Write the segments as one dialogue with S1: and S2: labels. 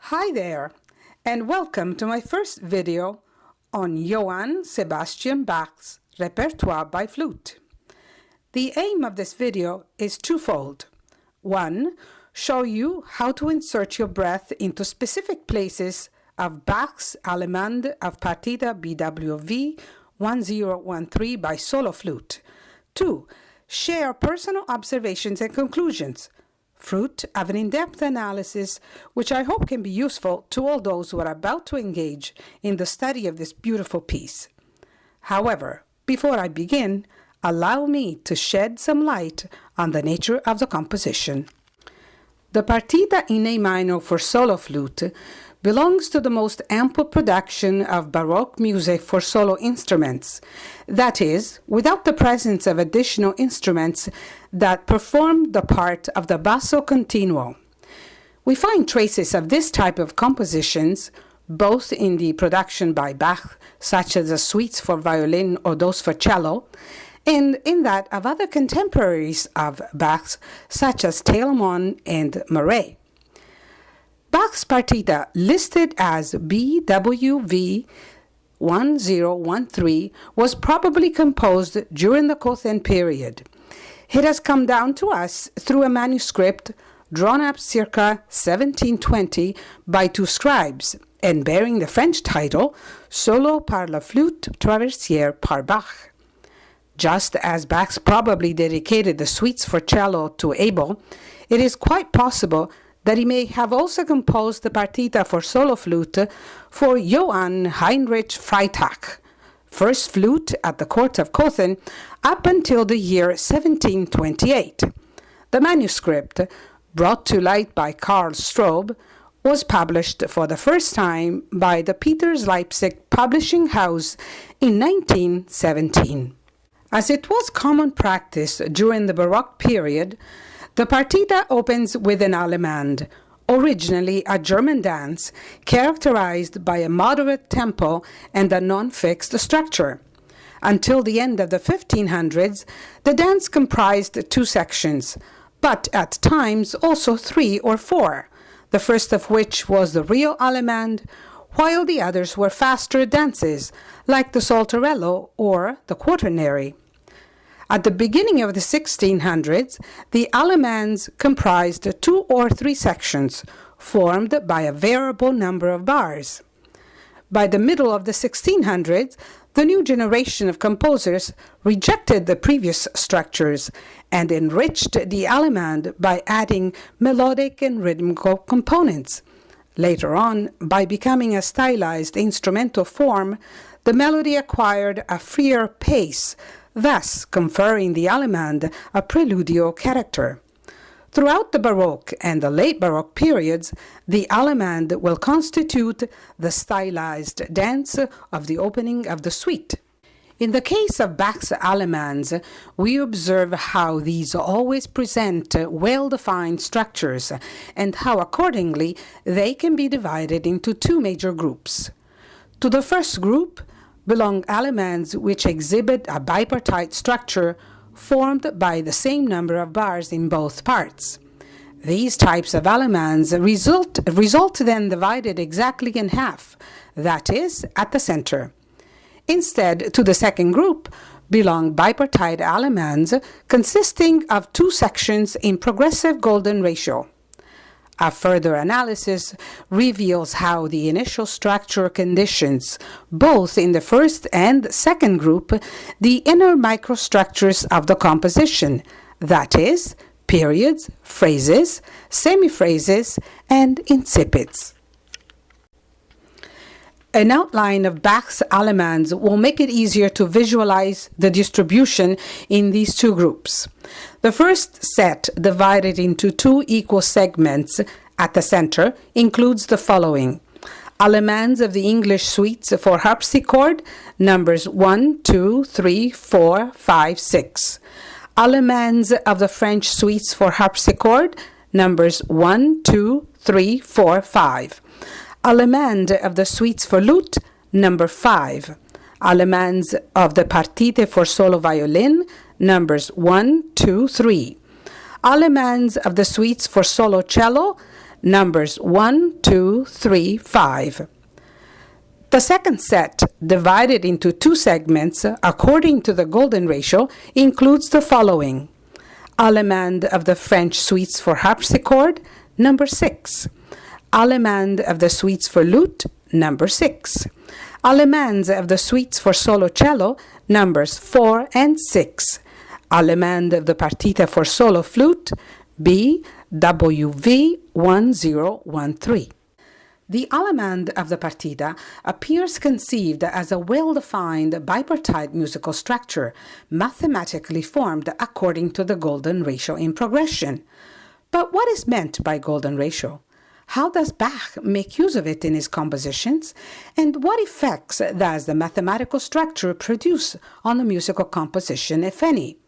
S1: Hi there, and welcome to my first video on Johann Sebastian Bach's repertoire by flute. The aim of this video is twofold. One, show you how to insert your breath into specific places of Bach's Allemande of Partita BWV 1013 by solo flute. Two, share personal observations and conclusions, fruit of an in-depth analysis which I hope can be useful to all those who are about to engage in the study of this beautiful piece. However, before I begin, allow me to shed some light on the nature of the composition. The Partita in A minor for solo flute belongs to the most ample production of Baroque music for solo instruments, that is, without the presence of additional instruments that perform the part of the basso continuo. We find traces of this type of compositions both in the production by Bach, such as the suites for violin or those for cello, and in that of other contemporaries of Bach's, such as Telemann and Murray. Bach's Partita, listed as BWV 1013, was probably composed during the Cothen period. It has come down to us through a manuscript drawn up circa 1720 by two scribes and bearing the French title Solo par la flûte traversière par Bach. Just as Bach probably dedicated the suites for cello to Abel, it is quite possible that he may have also composed the Partita for solo flute for Johann Heinrich Freytag, first flute at the court of Cothen up until the year 1728. The manuscript, brought to light by Karl Straub, was published for the first time by the Peters Leipzig Publishing House in 1917. As it was common practice during the Baroque period, the Partita opens with an Allemande, originally a German dance characterized by a moderate tempo and a non-fixed structure. Until the end of the 1500s, the dance comprised two sections, but at times also three or four, the first of which was the real Allemande, while the others were faster dances, like the Saltarello or the Quaternary. At the beginning of the 1600s, the Allemandes comprised two or three sections, formed by a variable number of bars. By the middle of the 1600s, the new generation of composers rejected the previous structures and enriched the Allemande by adding melodic and rhythmical components. Later on, by becoming a stylized instrumental form, the melody acquired a freer pace, thus conferring the Allemande a preludio character. Throughout the Baroque and the late Baroque periods, the Allemande will constitute the stylized dance of the opening of the suite. In the case of Bach's Allemandes, we observe how these always present well-defined structures and how accordingly they can be divided into two major groups. To the first group belong Allemandes which exhibit a bipartite structure formed by the same number of bars in both parts. These types of Allemandes result then divided exactly in half, that is, at the center. Instead, to the second group belong bipartite Allemandes consisting of two sections in progressive golden ratio. A further analysis reveals how the initial structure conditions, both in the first and second group, the inner microstructures of the composition, that is, periods, phrases, semiphrases, and incipids. An outline of Bach's Allemandes will make it easier to visualize the distribution in these two groups. The first set, divided into two equal segments at the center, includes the following: Allemandes of the English suites for harpsichord, numbers 1, 2, 3, 4, 5, 6. Allemandes of the French suites for harpsichord, numbers 1, 2, 3, 4, 5. Allemande of the suites for lute, number 5. Allemandes of the Partite for solo violin, numbers 1, 2, 3. Allemandes of the suites for solo cello, numbers 1, 2, 3, 5. The second set, divided into two segments according to the golden ratio, includes the following: Allemande of the French suites for harpsichord, number 6. Allemande of the suites for lute, number 6. Allemandes of the suites for solo cello, numbers 4 and 6. Allemande of the Partita for solo flute, BWV 1013. The Allemande of the Partita appears conceived as a well-defined bipartite musical structure, mathematically formed according to the golden ratio in progression. But what is meant by golden ratio? How does Bach make use of it in his compositions? And what effects does the mathematical structure produce on the musical composition, if any?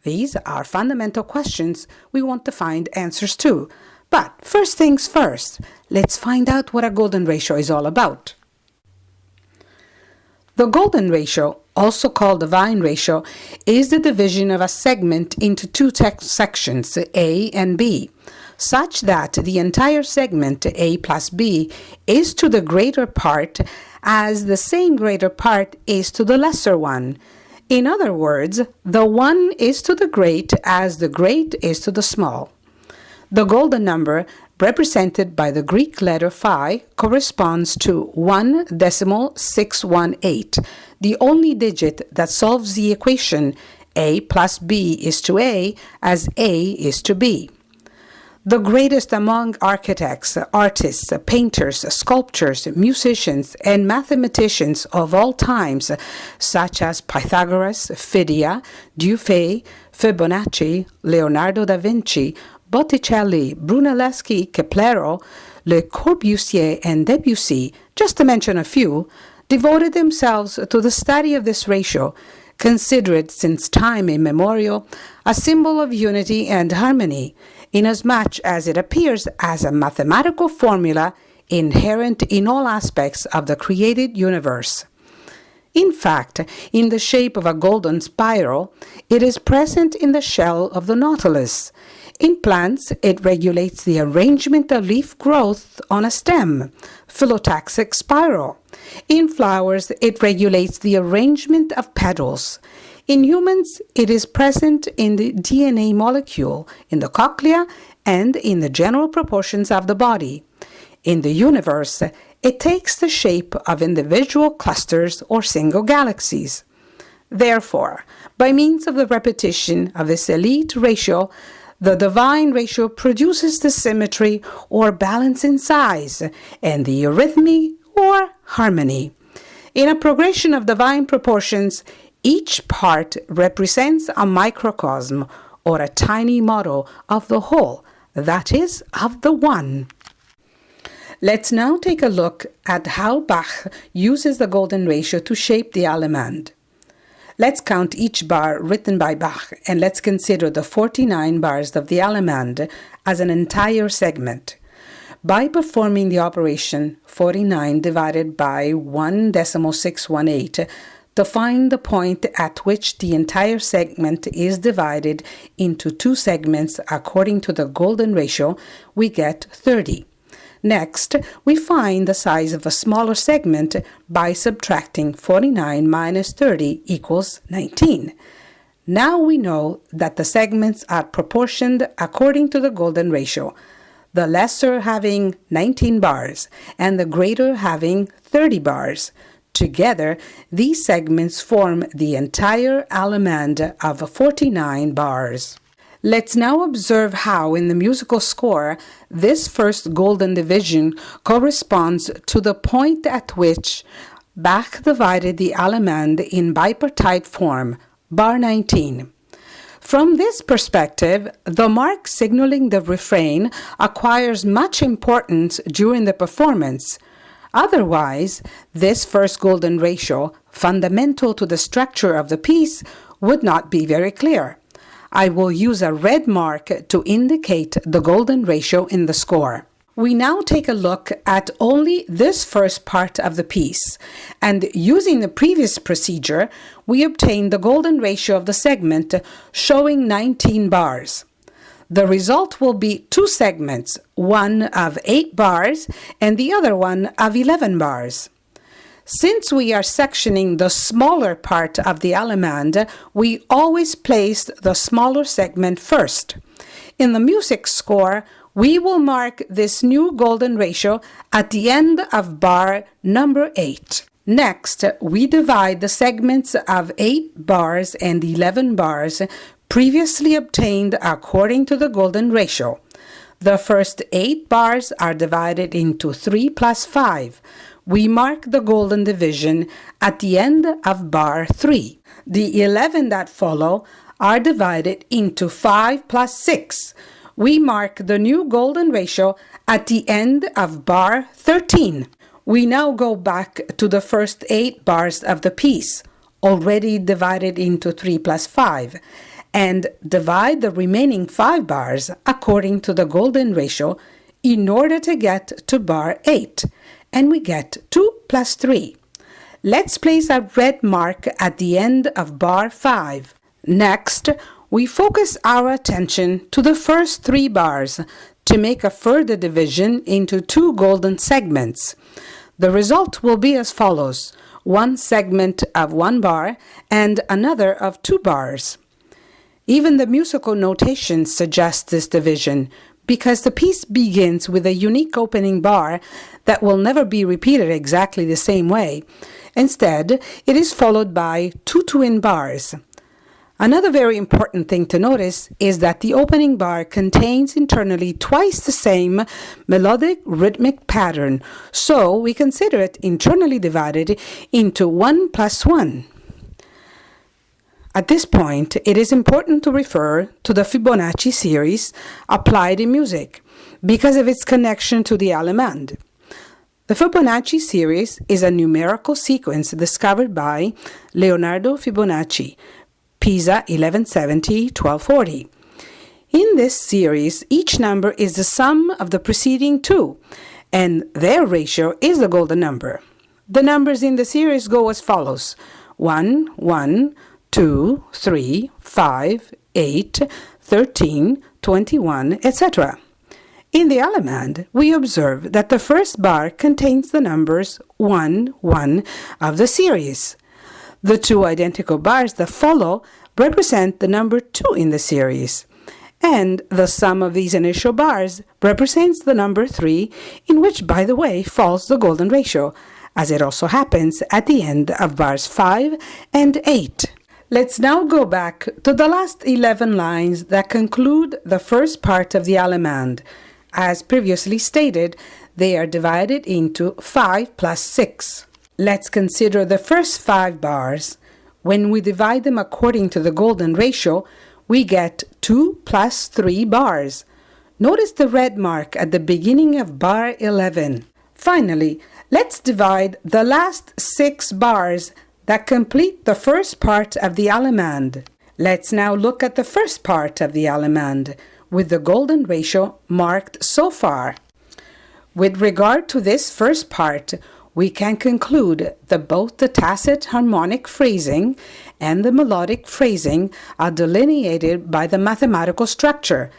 S1: These are fundamental questions we want to find answers to. But first things first, let's find out what a golden ratio is all about. The golden ratio, also called divine ratio, is the division of a segment into two sections, A and B, such that the entire segment, A plus B, is to the greater part as the same greater part is to the lesser one. In other words, the one is to the great as the great is to the small. The golden number, represented by the Greek letter phi, corresponds to 1.618, the only digit that solves the equation A plus B is to A as A is to B. The greatest among architects, artists, painters, sculptors, musicians, and mathematicians of all times, such as Pythagoras, Phidia, Dufay, Fibonacci, Leonardo da Vinci, Botticelli, Brunelleschi, Keplero, Le Corbusier, and Debussy, just to mention a few, devoted themselves to the study of this ratio, considered since time immemorial a symbol of unity and harmony, inasmuch as it appears as a mathematical formula inherent in all aspects of the created universe. In fact, in the shape of a golden spiral, it is present in the shell of the nautilus. In plants, it regulates the arrangement of leaf growth on a stem, phyllotaxic spiral. In flowers, it regulates the arrangement of petals. In humans, it is present in the DNA molecule, in the cochlea, and in the general proportions of the body. In the universe, it takes the shape of individual clusters or single galaxies. Therefore, by means of the repetition of this elite ratio, the divine ratio produces the symmetry or balance in size and the eurythmy or harmony. In a progression of divine proportions, each part represents a microcosm or a tiny model of the whole, that is, of the one. Let's now take a look at how Bach uses the golden ratio to shape the Allemande. Let's count each bar written by Bach, and let's consider the 49 bars of the Allemande as an entire segment. By performing the operation 49 divided by 1.618 to find the point at which the entire segment is divided into two segments according to the golden ratio, we get 30. Next, we find the size of a smaller segment by subtracting 49 minus 30 equals 19. Now we know that the segments are proportioned according to the golden ratio, the lesser having 19 bars and the greater having 30 bars. Together, these segments form the entire Allemande of 49 bars. Let's now observe how, in the musical score, this first golden division corresponds to the point at which Bach divided the Allemande in bipartite form, bar 19. From this perspective, the mark signaling the refrain acquires much importance during the performance. Otherwise, this first golden ratio, fundamental to the structure of the piece, would not be very clear. I will use a red mark to indicate the golden ratio in the score. We now take a look at only this first part of the piece, and using the previous procedure, we obtain the golden ratio of the segment showing 19 bars. The result will be two segments, one of 8 bars and the other one of 11 bars. Since we are sectioning the smaller part of the Allemande, we always place the smaller segment first. In the music score, we will mark this new golden ratio at the end of bar number 8. Next, we divide the segments of 8 bars and 11 bars previously obtained according to the golden ratio. The first 8 bars are divided into 3 plus 5. We mark the golden division at the end of bar 3. The 11 that follow are divided into 5 plus 6. We mark the new golden ratio at the end of bar 13. We now go back to the first 8 bars of the piece, already divided into 3 plus 5, and divide the remaining 5 bars according to the golden ratio in order to get to bar 8. And we get 2 plus 3. Let's place a red mark at the end of bar 5. Next, we focus our attention to the first 3 bars to make a further division into 2 golden segments. The result will be as follows: one segment of 1 bar and another of 2 bars. Even the musical notation suggests this division, because the piece begins with a unique opening bar that will never be repeated exactly the same way. Instead, it is followed by 2 twin bars. Another very important thing to notice is that the opening bar contains internally twice the same melodic rhythmic pattern, so we consider it internally divided into 1 plus 1. At this point, it is important to refer to the Fibonacci series applied in music because of its connection to the Allemande. The Fibonacci series is a numerical sequence discovered by Leonardo Fibonacci, Pisa 1170-1240. In this series, each number is the sum of the preceding 2, and their ratio is the golden number. The numbers in the series go as follows: 1, 1, 2, 3, 5, 8, 13, 21, etc. In the Allemande, we observe that the first bar contains the numbers 1, 1 of the series. The 2 identical bars that follow represent the number 2 in the series, and the sum of these initial bars represents the number 3, in which, by the way, falls the golden ratio, as it also happens at the end of bars 5 and 8. Let's now go back to the last 11 lines that conclude the first part of the Allemande. As previously stated, they are divided into 5 plus 6. Let's consider the first 5 bars. When we divide them according to the golden ratio, we get 2 plus 3 bars. Notice the red mark at the beginning of bar 11. Finally, let's divide the last 6 bars that complete the first part of the Allemande. Let's now look at the first part of the Allemande, with the golden ratio marked so far. With regard to this first part, we can conclude that both the tacit harmonic phrasing and the melodic phrasing are delineated by the mathematical structure,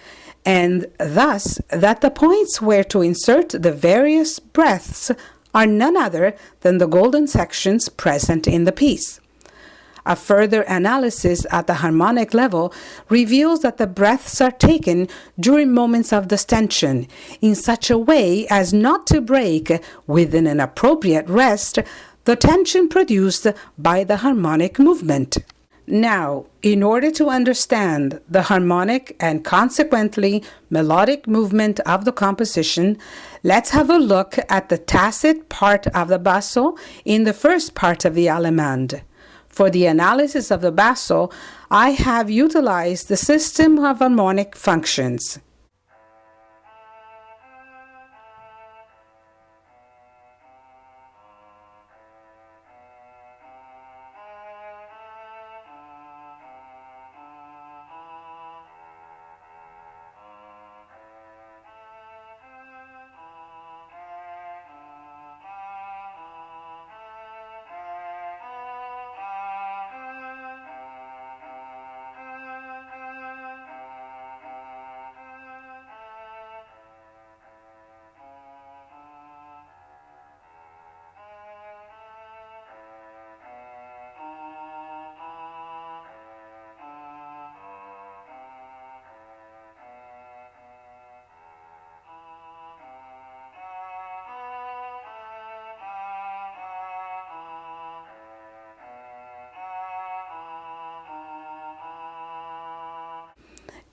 S1: and thus that the points where to insert the various breaths are none other than the golden sections present in the piece. A further analysis at the harmonic level reveals that the breaths are taken during moments of distension in such a way as not to break, within an appropriate rest, the tension produced by the harmonic movement. Now, in order to understand the harmonic and consequently melodic movement of the composition, let's have a look at the tacit part of the basso in the first part of the Allemande. For the analysis of the basso, I have utilized the system of harmonic functions.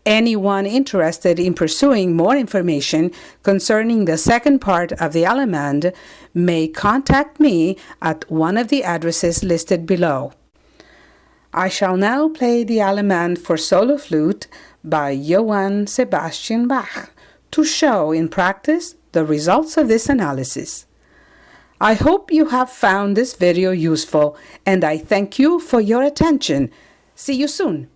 S1: Anyone interested in pursuing more information concerning the second part of the Allemande may contact me at one of the addresses listed below. I shall now play the Allemande for solo flute by Johann Sebastian Bach to show in practice the results of this analysis. I hope you have found this video useful, and I thank you for your attention. See you soon.